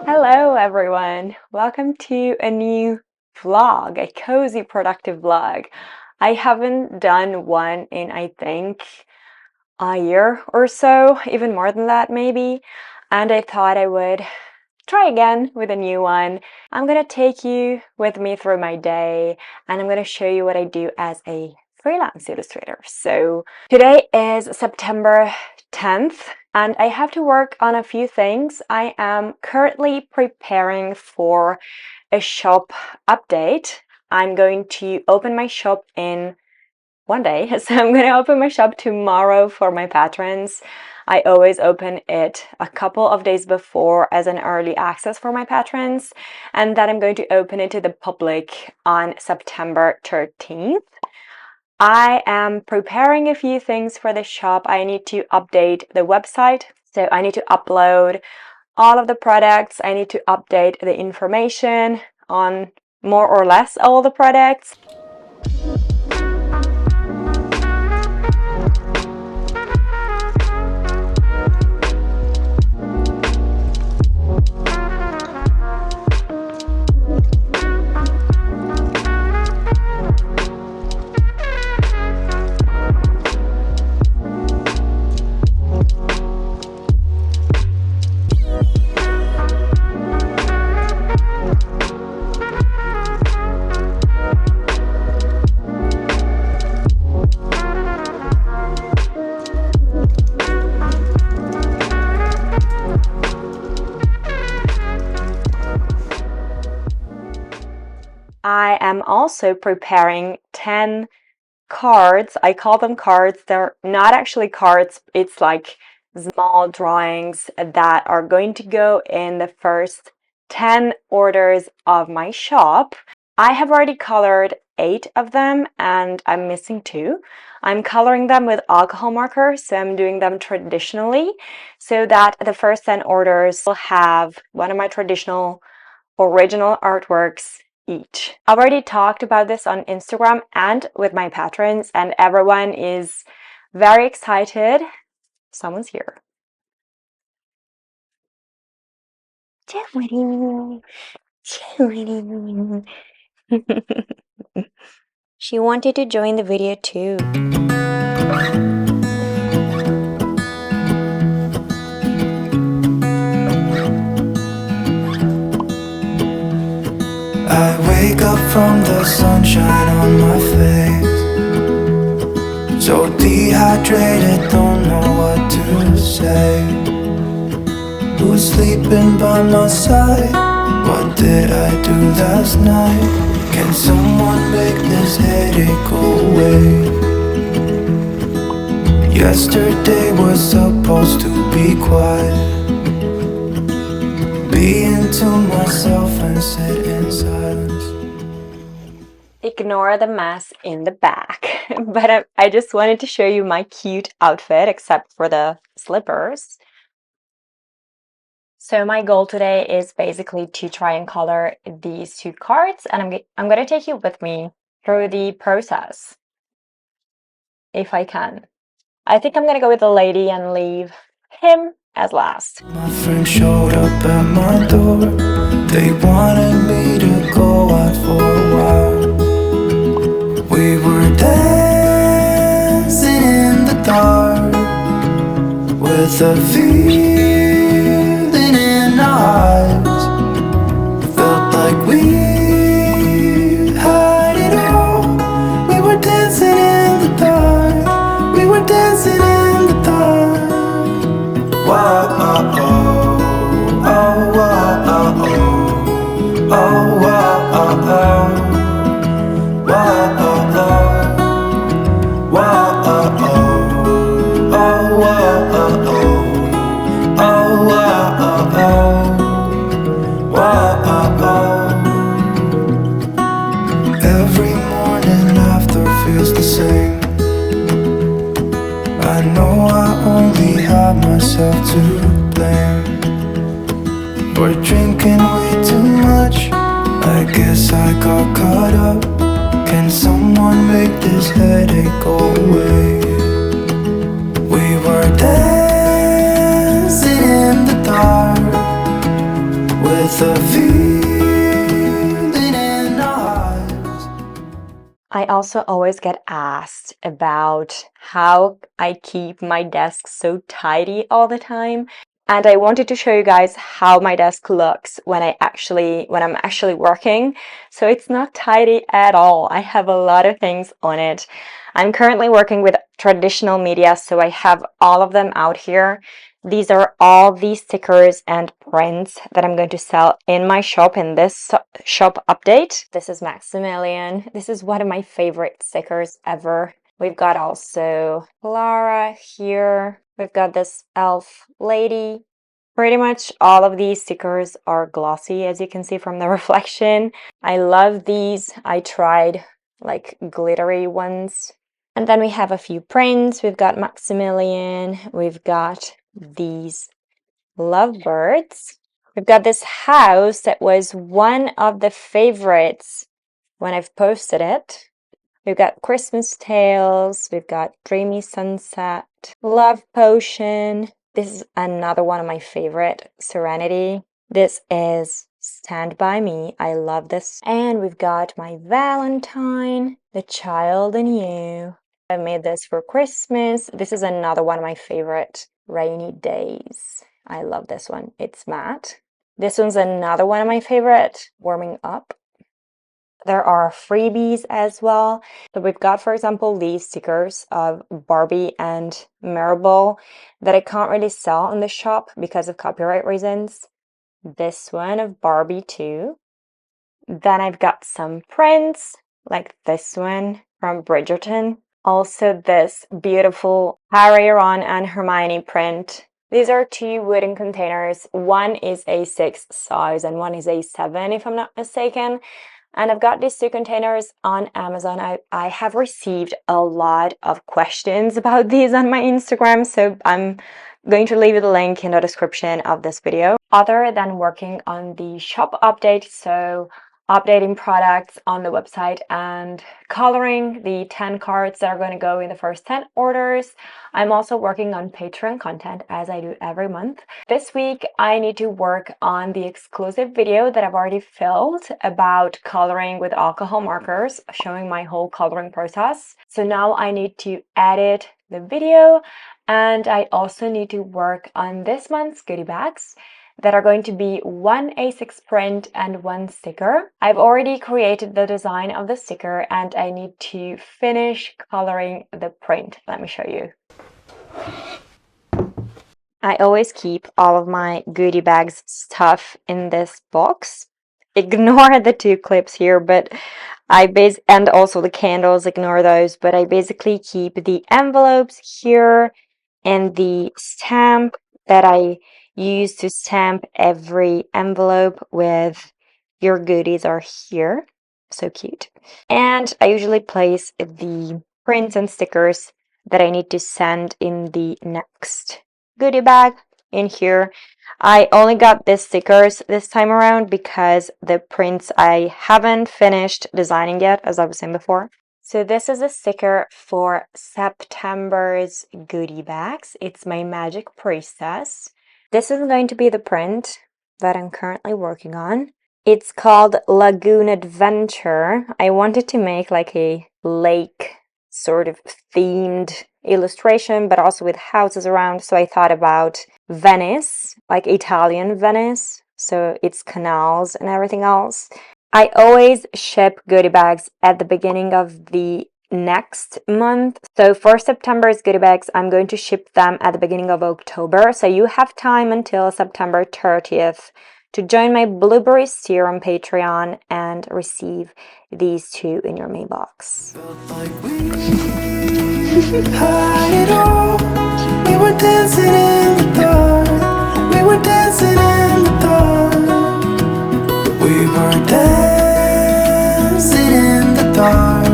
Hello everyone, welcome to a new vlog, a cozy productive vlog. I haven't done one in I think a year or so, even more than that maybe, and I thought I would try again with a new one. I'm gonna take you with me through my day and I'm gonna show you what I do as a freelance illustrator. So today is September 10th and I have to work on a few things. I am currently preparing for a shop update. I'm going to open my shop in one day. So I'm going to open my shop tomorrow for my patrons. I always open it a couple of days before as an early access for my patrons, and then I'm going to open it to the public on September 13th. I am preparing a few things for the shop. I need to update the website, so I need to upload all of the products. I need to update the information on more or less all the products. I am also preparing 10 cards. I call them cards. They're not actually cards. It's like small drawings that are going to go in the first 10 orders of my shop. I have already colored 8 of them and I'm missing 2. I'm coloring them with alcohol markers, so I'm doing them traditionally so that the first 10 orders will have one of my traditional original artworks each. I've already talked about this on Instagram and with my patrons, and everyone is very excited. Someone's here. She wanted to join the video too. I wake up from the sunshine on my face, so dehydrated, don't know what to say. Who's sleeping by my side? What did I do last night? Can someone make this headache go away? Yesterday was supposed to be quiet. Be into myself and sit in silence. Ignore the mess in the back. But I just wanted to show you my cute outfit, except for the slippers. So my goal today is basically to try and color these 2 cards, and I'm going to take you with me through the process, if I can. I think I'm going to go with the lady and leave him as last. My friend showed up at my door. They wanted me to go out for a while. We were dancing in the dark with a feeling in our eyes. Felt like we had it all. We were dancing in the dark. We were dancing in the dark. Wow, oh, oh, oh, wow, oh, oh, oh, wow, oh, oh, wow, oh, oh, wow, oh, oh, oh, wow, oh, oh, oh, wow, oh, oh, wow, oh, oh. Every morning after feels the same. I know I only have myself to blame for drinking way too much. I guess I got caught up. Can someone make this headache go away. We were dancing in the dark with a feeling in our hearts. I also always get asked about how I keep my desk so tidy all the time. And I wanted to show you guys how my desk looks when I'm actually working. So it's not tidy at all. I have a lot of things on it. I'm currently working with traditional media, so I have all of them out here. These are all the stickers and prints that I'm going to sell in my shop in this shop update. This is Maximilian. This is one of my favorite stickers ever. We've got also Clara here. We've got this elf lady. Pretty much all of these stickers are glossy, as you can see from the reflection. I love these. I tried like glittery ones. And then we have a few prints. We've got Maximilian. We've got these lovebirds. We've got this house that was one of the favorites when I've posted it. We've got Christmas Tales, we've got Dreamy Sunset, Love Potion. This is another one of my favorite, Serenity. This is Stand By Me. I love this. And we've got My Valentine, The Child in You. I made this for Christmas. This is another one of my favorite, Rainy Days. I love this one. It's matte. This one's another one of my favorite, Warming Up. There are freebies as well. So we've got, for example, these stickers of Barbie and Maribel that I can't really sell in the shop because of copyright reasons. This one of Barbie too. Then I've got some prints like this one from Bridgerton. Also this beautiful Harry, Ron, and Hermione print. These are two wooden containers. One is a 6 size and one is a 7 if I'm not mistaken. And I've got these two containers on Amazon. I have received a lot of questions about these on my Instagram, so I'm going to leave you the link in the description of this video. Other than working on the shop update, so updating products on the website and coloring the 10 cards that are going to go in the first 10 orders, I'm also working on Patreon content as I do every month. This week, I need to work on the exclusive video that I've already filmed about coloring with alcohol markers, showing my whole coloring process. So now I need to edit the video, and I also need to work on this month's goodie bags that are going to be one A6 print and one sticker. I've already created the design of the sticker and I need to finish coloring the print. Let me show you. I always keep all of my goodie bags stuff in this box. Ignore the 2 clips here, but and also the candles, ignore those, but I basically keep the envelopes here and the stamp that I use to stamp every envelope with your goodies are here. So cute. And I usually place the prints and stickers that I need to send in the next goodie bag in here. I only got these stickers this time around because the prints I haven't finished designing yet, as I was saying before. So this is a sticker for September's goodie bags. It's my Magic Priestess. This is going to be the print that I'm currently working on. It's called Lagoon Adventure. I wanted to make like a lake sort of themed illustration, but also with houses around. So I thought about Venice, like Italian Venice. So it's canals and everything else. I always ship goodie bags at the beginning of the next month. So for September's goodie bags, I'm going to ship them at the beginning of October. So you have time until September 30th to join my Blueberry Steer on Patreon and receive these 2 in your mailbox. Felt like we had it all. We were dancing in the dark. We were dancing in the dark. We were dancing in the dark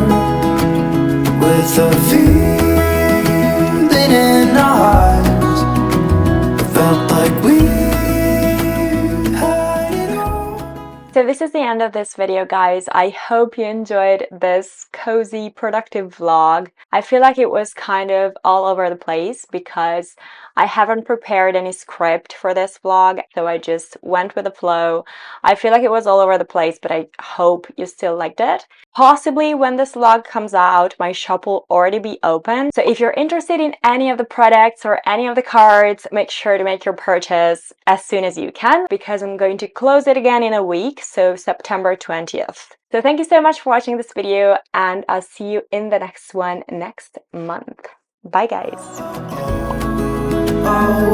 with a feeling in our hearts. Felt like we had it all. So this is the end of this video, guys. I hope you enjoyed this cozy, productive vlog. I feel like it was kind of all over the place because I haven't prepared any script for this vlog, so I just went with the flow. I feel like it was all over the place, but I hope you still liked it. Possibly when this vlog comes out, my shop will already be open. So if you're interested in any of the products or any of the cards, make sure to make your purchase as soon as you can, because I'm going to close it again in a week, so September 20th. So thank you so much for watching this video, and I'll see you in the next one next month. Bye, guys. Oh,